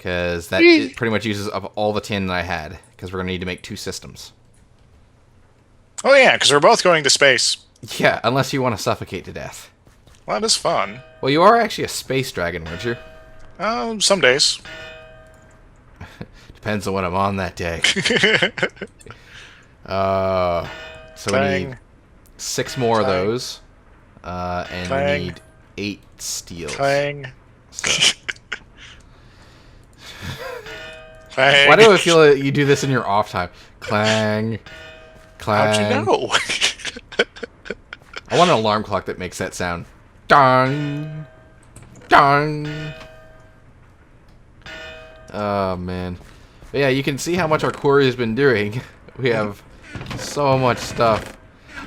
Because it pretty much uses up all the tin that I had. Because we're going to need to make 2 systems. Oh yeah, because we're both going to space. Yeah, unless you want to suffocate to death. Well, that is fun. Well, you are actually a space dragon, weren't you? Some days. Depends on what I'm on that day. So Clang. we need 6 more of Clang. those. And Clang. we need 8 steels. Clang. So. Clang. Why do I feel like you do this in your off time? Clang. Clang. How'd you know? I want an alarm clock that makes that sound. Dong. Dong. Oh, man. But yeah, you can see how much our quarry has been doing. We have so much stuff.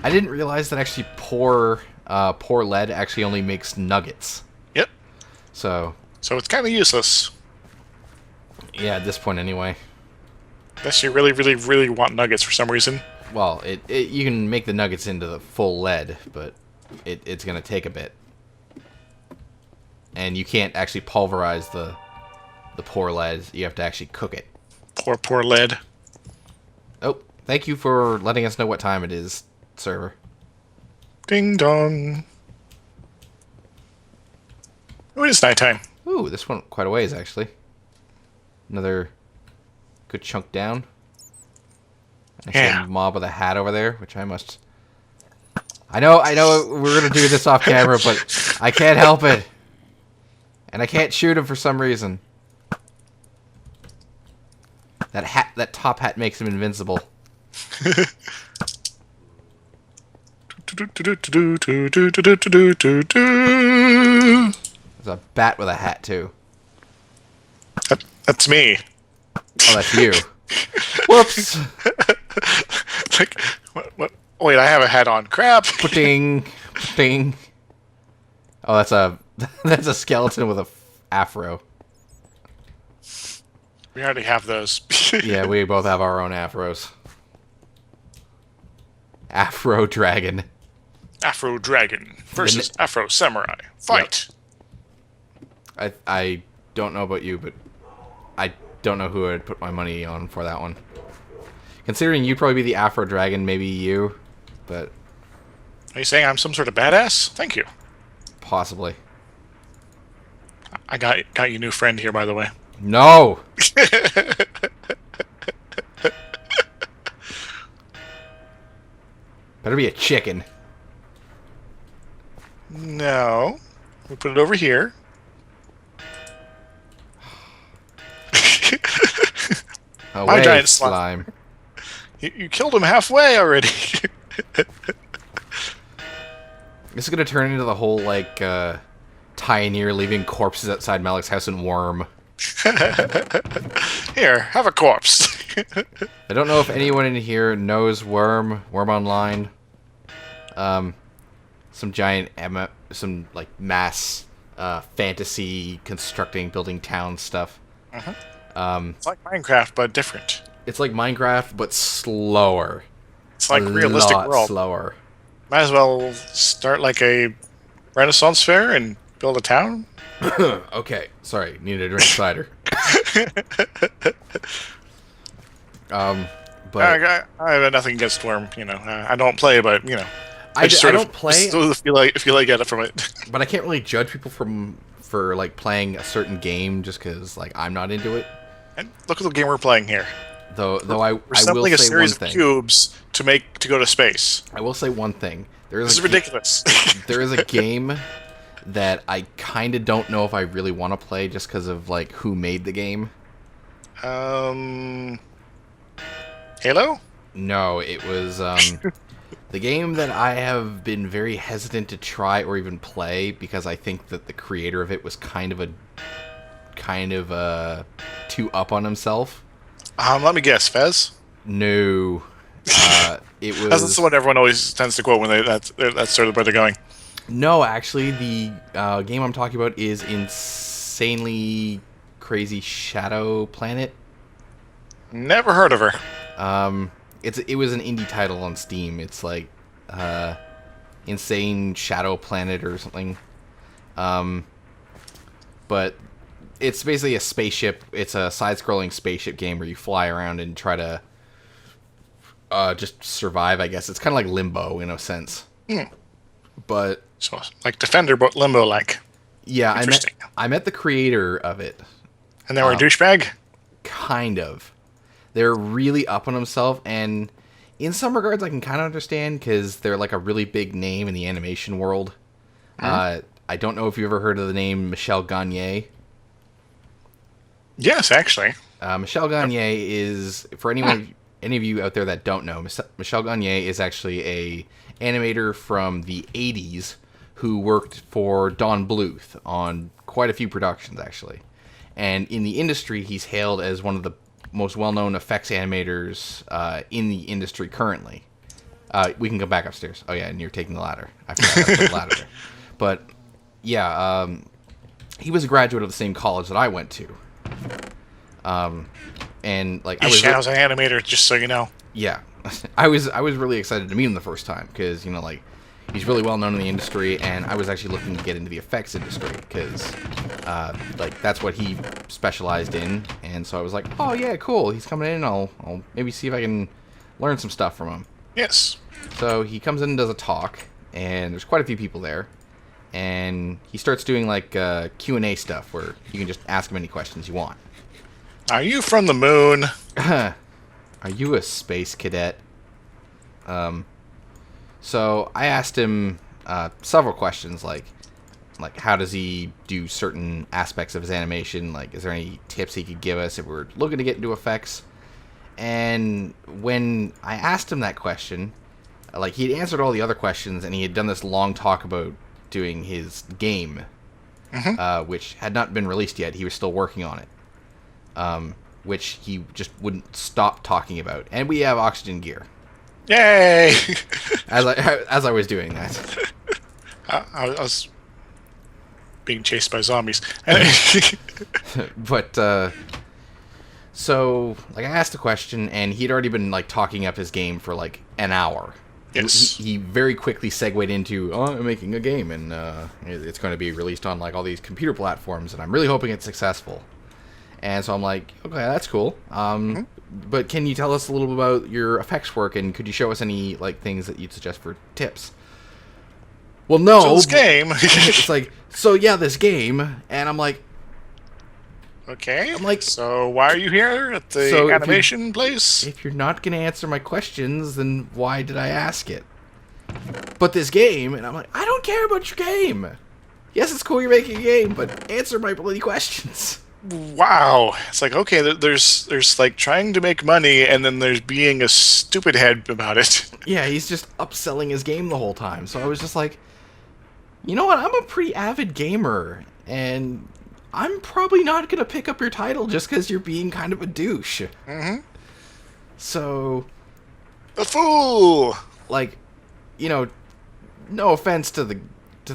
I didn't realize that actually poor lead actually only makes nuggets. Yep. So it's kind of useless. yeah, at this point anyway. Unless you really, really, really want nuggets for some reason. Well, you can make the nuggets into the full lead, but it's going to take a bit. And you can't actually pulverize the poor lead. You have to actually cook it. Poor lead. Oh, thank you for letting us know what time it is, server. Ding dong. Oh, it is nighttime. Ooh, this went quite a ways, actually. Another good chunk down. I see Yeah. a mob with a hat over there, which I must... I know we're going to do this off camera, but I can't help it. And I can't shoot him for some reason. That top hat makes him invincible. There's a bat with a hat, too. That's me. Oh, that's you. Whoops! Like, what? Wait, I have a hat on. Crap! Ding, ding. Oh, that's a skeleton with a afro. We already have those. Yeah, we both have our own afros. Afro dragon. Afro Dragon versus Afro Samurai. Fight! I don't know about you, but I don't know who I'd put my money on for that one. Considering you'd probably be the Afro Dragon, maybe you, but... Are you saying I'm some sort of badass? Thank you. Possibly. I got you a new friend here, by the way. No! Better be a chicken. No. We put it over here. Away, giant slime. You killed him halfway already. This is gonna turn into the whole, like, Pioneer leaving corpses outside Malik's house and Worm. Here, have a corpse. I don't know if anyone in here knows Worm Online. Some giant, some, like, mass, fantasy constructing, building towns stuff. It's like Minecraft, but different. It's like Minecraft, but slower. It's like a realistic lot world. slower. Might as well start like a Renaissance fair and build a town. Okay, sorry, needed a drink of cider. But I have nothing against Worm. You know, I don't play, but you know, I just sort don't play. Just feel like I get it from it. But I can't really judge people for like playing a certain game just because like I'm not into it. And look at the game we're playing here. Though We're I will assembling a say series one of thing. cubes to go to space. I will say one thing. This is ridiculous. There is a game that I kind of don't know if I really want to play just because of like who made the game. Halo? No, it was the game that I have been very hesitant to try or even play because I think that the creator of it was kind of too up on himself. Let me guess, Fez? No. It was... That's the one everyone always tends to quote when that's sort of where they're going. No, actually, the game I'm talking about is Insanely Crazy Shadow Planet. Never heard of her. It was an indie title on Steam. It's like Insane Shadow Planet or something. But it's basically a spaceship. It's a side-scrolling spaceship game where you fly around and try to just survive, I guess. It's kind of like Limbo in a sense. But So like Defender, but Limbo-like. yeah, Interesting. I met the creator of it. And they were a douchebag? Kind of. They're really up on themselves, and in some regards I can kind of understand because they're like a really big name in the animation world. I don't know if you ever heard of the name Michel Gagne. Yes, actually. Michel Gagne is, for any of you out there that don't know, Michel Gagne is actually a animator from the 80s who worked for Don Bluth on quite a few productions, actually. And in the industry, he's hailed as one of the most well-known effects animators in the industry currently. We can go back upstairs. Oh, yeah, and you're taking the ladder. I forgot I put the ladder there. But, yeah, he was a graduate of the same college that I went to. And, like, EShadow's an animator, just so you know. Yeah. I was really excited to meet him the first time because, you know, like, he's really well known in the industry, and I was actually looking to get into the effects industry because, like, that's what he specialized in. And so I was like, oh yeah, cool. He's coming in. I'll maybe see if I can learn some stuff from him. Yes. So he comes in and does a talk, and there's quite a few people there, and he starts doing like Q&A stuff where you can just ask him any questions you want. Are you from the moon? Are you a space cadet? So I asked him several questions, like how does he do certain aspects of his animation? Like, is there any tips he could give us if we're looking to get into effects? And when I asked him that question, like, he'd answered all the other questions, and he had done this long talk about doing his game, which had not been released yet. He was still working on it, which he just wouldn't stop talking about. And we have oxygen gear. Yay! As I was doing that. I was being chased by zombies. But, so, like, I asked a question, and he'd already been, like, talking up his game for, like, an hour. Yes. He very quickly segued into, oh, I'm making a game, and it's going to be released on, like, all these computer platforms, and I'm really hoping it's successful. And so I'm like, okay, that's cool. But can you tell us a little bit about your effects work, and could you show us any, like, things that you'd suggest for tips? Well, no. So this game. It's like, so yeah, this game, and I'm like, okay. I'm like, so why are you here at the animation place? If you're not going to answer my questions, then why did I ask it? But this game, and I'm like, I don't care about your game. Yes, it's cool you're making a game, but answer my bloody questions. Wow. It's like, okay, there's like trying to make money, and then there's being a stupid head about it. Yeah, he's just upselling his game the whole time. So I was just like, you know what? I'm a pretty avid gamer, and I'm probably not going to pick up your title just because you're being kind of a douche. So, The fool! like, you know, no offense to the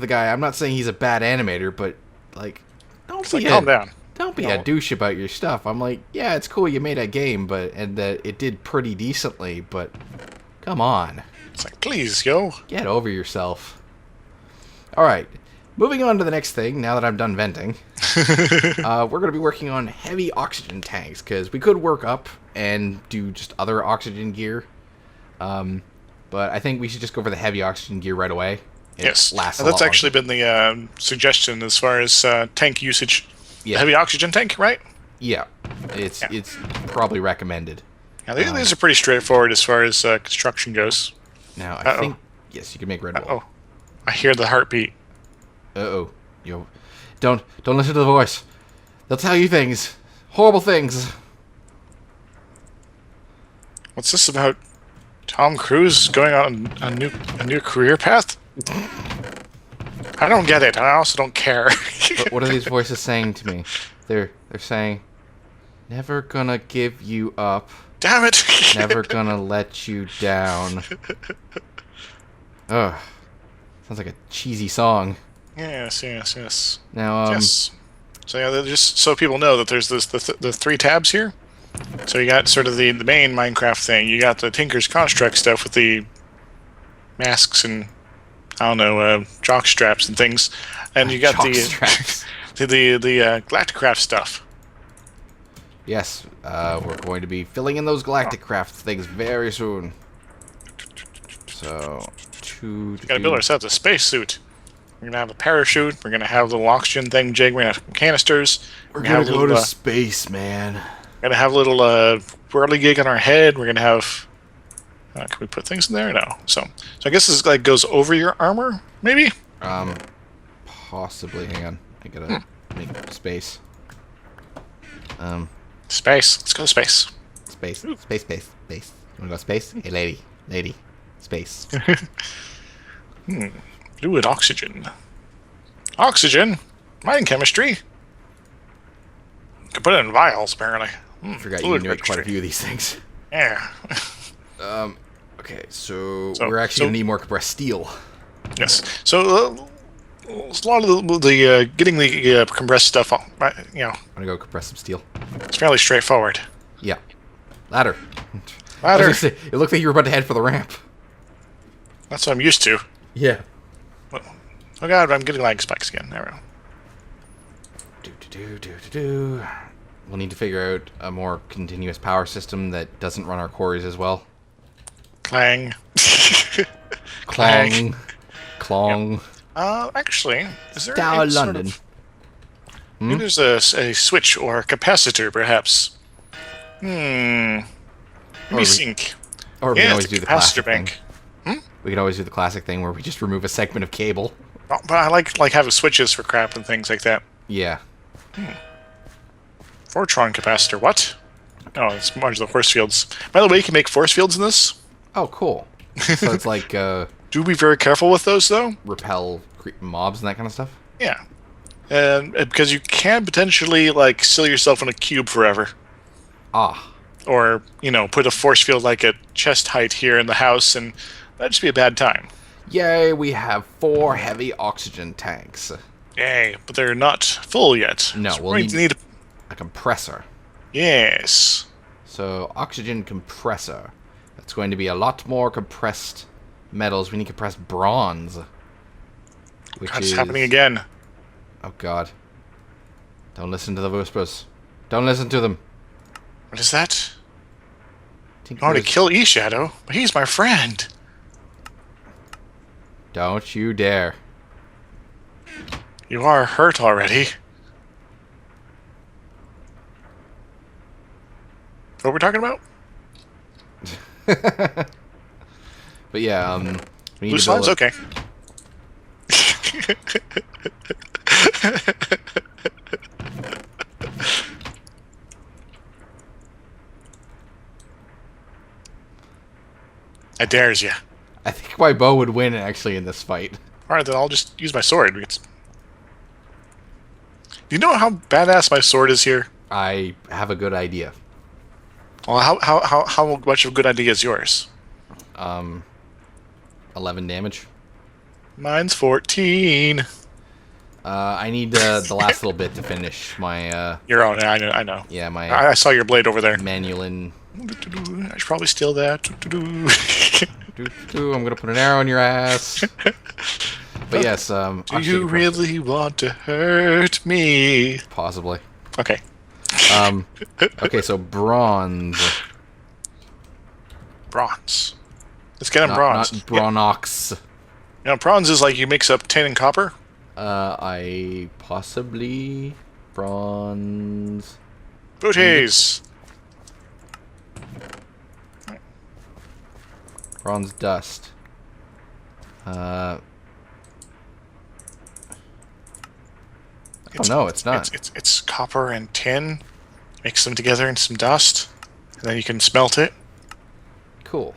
guy. I'm not saying he's a bad animator, but, like, Calm down. Don't be a douche about your stuff. I'm like, yeah, it's cool you made a game, and that it did pretty decently, but come on. It's like, please, yo. Get over yourself. Alright, moving on to the next thing, now that I'm done venting. We're going to be working on heavy oxygen tanks, because we could work up and do just other oxygen gear. But I think we should just go for the heavy oxygen gear right away. Yes, that's actually been the suggestion as far as tank usage. Yeah. Heavy oxygen tank, right? Yeah, it's probably recommended. Yeah, these are pretty straightforward as far as construction goes. Now, I think, yes, you can make Red Bull. Oh, I hear the heartbeat. Uh-oh. Yo, don't listen to the voice. They'll tell you things. Horrible things. What's this about? Tom Cruise going on a new career path? I don't get it. I also don't care. What are these voices saying to me? They're saying, never gonna give you up. Damn it! Never gonna let you down. Ugh. Sounds like a cheesy song. Yes. Now, yes. So yeah, just so people know that there's the three tabs here. So you got sort of the main Minecraft thing. You got the Tinker's Construct stuff with the masks and I don't know jock straps and things, and you got the Galacticraft stuff. Yes, we're going to be filling in those Galactic Craft things very soon. So, Gotta build ourselves a spacesuit. We're gonna have a parachute. We're gonna have a little oxygen thing jig. We're gonna have canisters. We're gonna go to space, man. We're gonna have a little whirligig on our head. We're gonna have. Can we put things in there? No. So I guess this like goes over your armor, maybe. Possibly. Hang on. I gotta make space. Space. Let's go to space. Space. Space. Space. Space. You wanna go space? Hey, lady. Lady. Space. Fluid oxygen. Oxygen? Mine chemistry? You can put it in vials, apparently. I forgot you knew quite a few of these things. Yeah. Okay, so we're actually gonna need more compressed steel. Yes. So, a lot of the getting the compressed stuff, you know. I'm gonna go compress some steel. It's fairly straightforward. Yeah. Ladder. Ladder. It looked like you were about to head for the ramp. That's what I'm used to. Yeah. Oh god, I'm getting lag spikes again. There we go. We'll need to figure out a more continuous power system that doesn't run our quarries as well. Clang. Clang. Clong. Actually, is there Down a London. Maybe there's a switch or a capacitor, perhaps. Let me think. Or we can always do the classic bank. thing. We can always do the classic thing where we just remove a segment of cable. Oh, but I like having switches for crap and things like that. Yeah. Fortron capacitor, what? Oh, it's more the force fields. By the way, you can make force fields in this. Oh, cool. So it's like, do be very careful with those, though. Repel mobs and that kind of stuff? Yeah. And because you can potentially, like, seal yourself in a cube forever. Ah. Or, you know, put a force field like at chest height here in the house, and that'd just be a bad time. Yay, we have 4 heavy oxygen tanks. Yay, but they're not full yet. No, so we'll need a compressor. Yes. So, oxygen compressor. That's going to be a lot more compressed metals. We need compressed bronze. Which God, it's happening again. Oh, God. Don't listen to the whispers. Don't listen to them. What is that? I want to kill EShadow, but he's my friend. Don't you dare. You are hurt already. What we're talking about? But yeah, we need blue slimes? Okay. I dares you. I think my bow would win actually in this fight. Alright, then I'll just use my sword. Do you know how badass my sword is here? I have a good idea. Well, how much of a good idea is yours? 11 damage. Mine's 14. I need the last little bit to finish my. Your own, I know. Yeah, my. I saw your blade over there. Manulin. I should probably steal that. I'm gonna put an arrow in your ass. But yes, do you really want to hurt me? Possibly. Okay. Okay, so bronze. Bronze. Let's get him bronze. Not bronze. You know, bronze is like you mix up tin and copper. I possibly bronze. Booties. Bronze dust. Oh no, it's not. It's copper and tin. Mix them together in some dust, and then you can smelt it. Cool.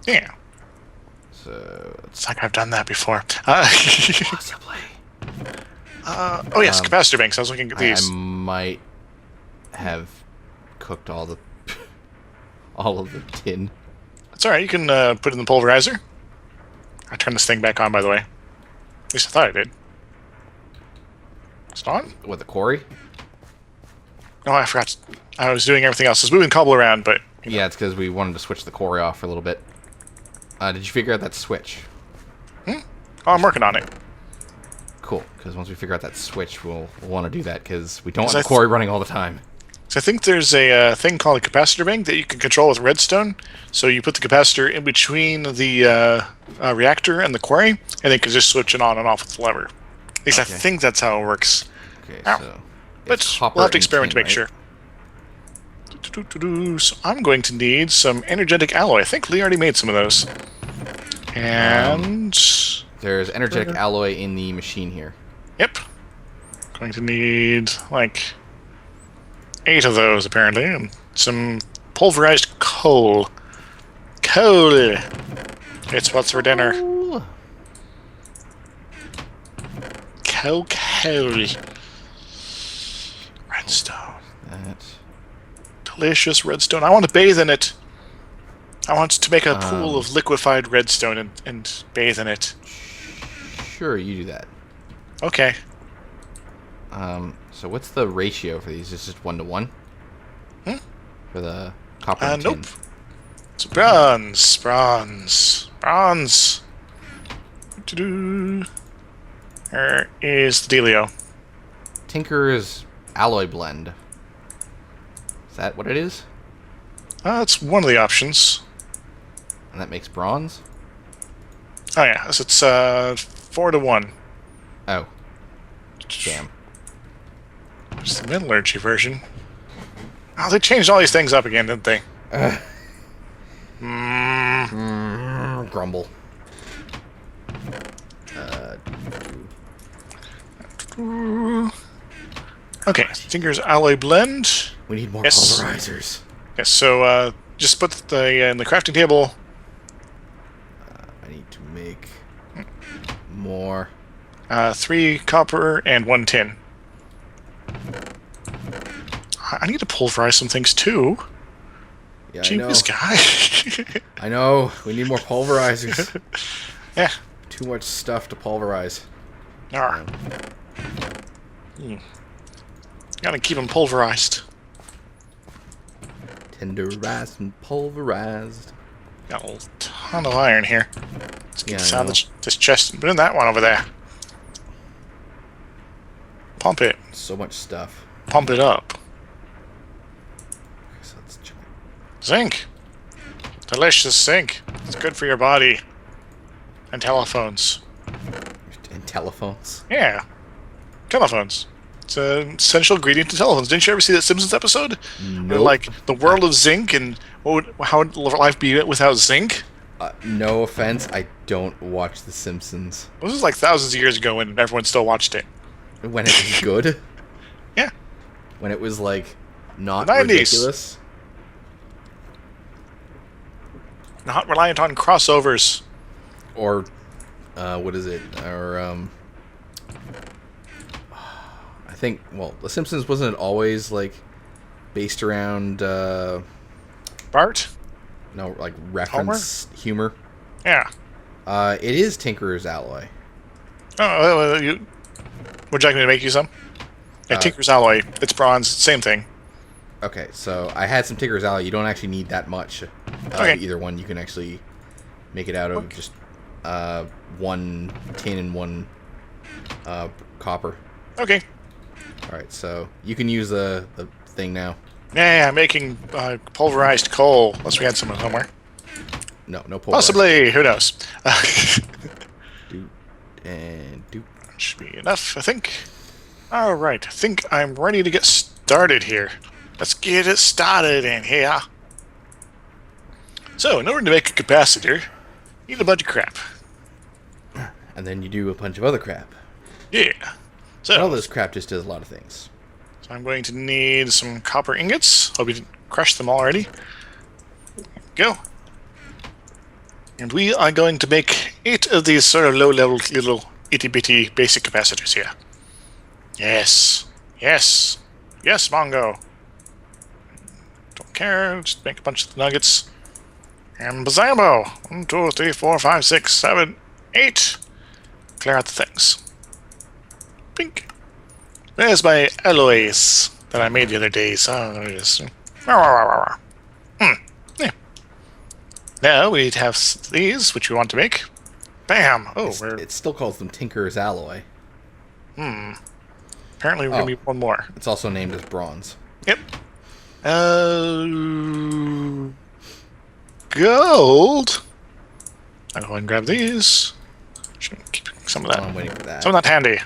Yeah. So it's like I've done that before. Possibly. Oh yes, capacitor banks. I was looking at these. I might have cooked all the all of the tin. That's all right. You can put it in the pulverizer. I turned this thing back on, by the way. At least I thought I did. It's on? What, the quarry? No, I forgot. I was doing everything else. I was moving cobble around, but... Yeah, it's because we wanted to switch the quarry off for a little bit. Did you figure out that switch? Oh, I'm working on it. Cool, because once we figure out that switch, we'll want to do that, because we don't want I the quarry running all the time. So I think there's a thing called a capacitor bank that you can control with redstone. So you put the capacitor in between the reactor and the quarry, and then you can just switch it on and off with the lever. At least I think that's how it works. Okay, Ow. so... But we'll have to experiment to make sure. So I'm going to need some energetic alloy. I think Lee already made some of those. And... there's energetic alloy in the machine here. Yep. Going to need, like... 8 of those, apparently, and some pulverized coal. Coal! It's what's for dinner. Coal. Redstone. That. Delicious redstone. I want to bathe in it. I want to make a pool of liquefied redstone and bathe in it. Sure, you do that. Okay. So what's the ratio for these? Is it just 1 to 1? For the copper and tin? Nope. It's bronze. There is the dealio. Tinker's alloy blend. Is that what it is? That's one of the options. And that makes bronze? Oh yeah, so it's 4 to 1. Oh. Damn. It's the metallurgy version. Oh, they changed all these things up again, didn't they? Grumble. Okay, Tinker's alloy blend. We need more pulverizers. Yes, so just put the in the crafting table. I need to make more. 3 copper and 1 tin. I need to pulverize some things too. Yeah, Gee, I know. this guy. I know. We need more pulverizers. Yeah. Too much stuff to pulverize. Gotta keep them pulverized. Tenderized and pulverized. Got a ton of iron here. Let's get this out of this chest. Put in that one over there. Pump it. So much stuff. Pump it up. So let's check. Zinc. Delicious zinc. It's good for your body. And telephones. And telephones. Yeah. Telephones. It's an essential ingredient to telephones. Didn't you ever see that Simpsons episode? Nope. Like, the world of zinc and how would life be without zinc? No offense, I don't watch The Simpsons. This was like thousands of years ago when everyone still watched it. When it was good? Yeah. When it was, like, not The 90s. ridiculous? Not reliant on crossovers. Or, what is it? Or, I think, well, The Simpsons wasn't always, like, based around, Bart? no, like, reference humor? Yeah. It is Tinker's alloy. Oh, would you like me to make you some? Yeah, Tinker's alloy. It's bronze. Same thing. Okay, so I had some Tinker's alloy. You don't actually need that much. Either one. You can actually make it out of just 1 tin and 1 copper. Okay. Alright, so you can use the thing now. Yeah, I'm making pulverized coal. Unless we had some somewhere. No pulverized. Possibly. Who knows? Doot and doot. Should be enough, I think. Alright, I think I'm ready to get started here. Let's get it started in here. So, in order to make a capacitor, you need a bunch of crap. And then you do a bunch of other crap. Yeah. And all So, this crap just does a lot of things. I'm going to need some copper ingots. Hope you didn't crush them already. Go. And we are going to make 8 of these sort of low-level little itty-bitty basic capacitors here. Yes. Yes. Yes, Mongo. Don't care. Just make a bunch of nuggets. And bazambo. 1, 2, 3, 4, 5, 6, 7, 8. Clear out the things. Pink. There's my alloys that I made the other day. So there it is. Yeah. Now we have these, which we want to make. Bam! Oh, It still calls them Tinker's alloy. Apparently, we're gonna need one more. It's also named as bronze. Yep. Gold. I'll go and grab these. Should keep some of that. I'm waiting for that. Some of that handy.